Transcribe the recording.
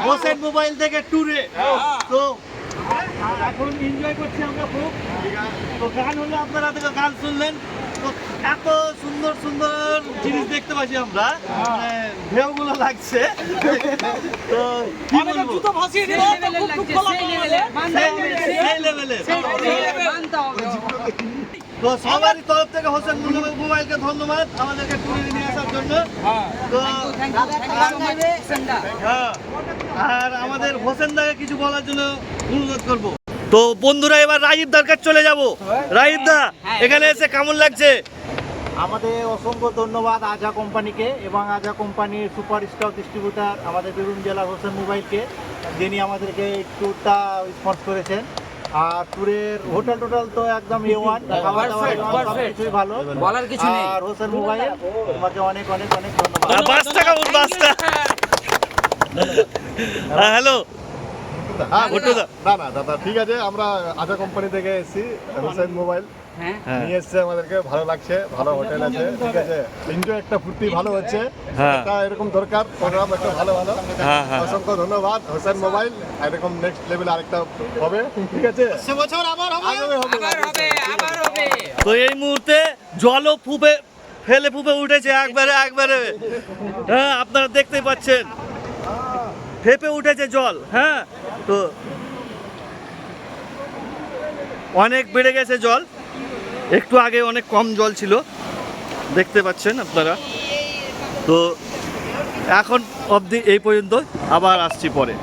Hossain mobile থেকে ট্যুরে তো এখন এনজয় করছি আমরা খুব। তো গান হলো, আপনারা গান শুনলেন, তো এত সুন্দর সুন্দর জিনিস দেখতে পাচ্ছি আমরা, ঢেউগুলো লাগছে। তো তো সবারই তরফ থেকে হোসেন মোবাইলকে ধন্যবাদ আমাদেরকে ট্যুরে নিয়ে আসার জন্য। তো হ্যাঁ, আর আমাদের হোসেন দাকে কিছু বলার জন্য অনুরোধ করবো। তো বন্ধুরা, এবার রাজীব দার কাছে চলে যাবো। রাজীব দা, এখানে এসে কেমন লাগছে? আমাদের অসংখ্য ধন্যবাদ আজা কোম্পানিকে এবং আজা কোম্পানির সুপার স্টক ডিস্ট্রিবিউটার আমাদের বীরভূম জেলার হোসেন মোবাইলকে, যিনি আমাদেরকে এই ট্যুরটা স্পন্সর করেছেন। আর ট্যুরের হোটেল টোটাল তো একদম A1, খাবার দাবার সবকিছুই ভালো, বলার কিছু নেই। আর হোসেন মোবাইল, তোমাকে অনেক অনেক অনেক ধন্যবাদ। হ্যালো না দাদা, ঠিক আছে। আমরা আজা কোম্পানি থেকে এসেছি, হোসেন মোবাইল নিয়ে এসছে, আমাদেরকে ভালো লাগছে, ভালো হোটেল আছে, ঠিক আছে। এনজয় একটা ফুর্তি ভালো হচ্ছে, একটা এরকম দরকার প্রোগ্রাম, একটা ভালো ভালো। অসংখ্য ধন্যবাদ হোসেন মোবাইল। এরকম নেক্সট লেভেল আরেকটা হবে, ঠিক আছে। তো এই মুহূর্তে জলও ফেলে উঠেছে একবারে। হ্যাঁ, আপনারা দেখতেই পাচ্ছেন, ফেপে উঠেছে জল। হ্যাঁ, তো অনেক বেড়ে গেছে জল, একটু আগে অনেক কম জল ছিল, দেখতে পাচ্ছেন আপনারা। তো এখন অবধি এই পর্যন্ত, আবার আসছি পরে।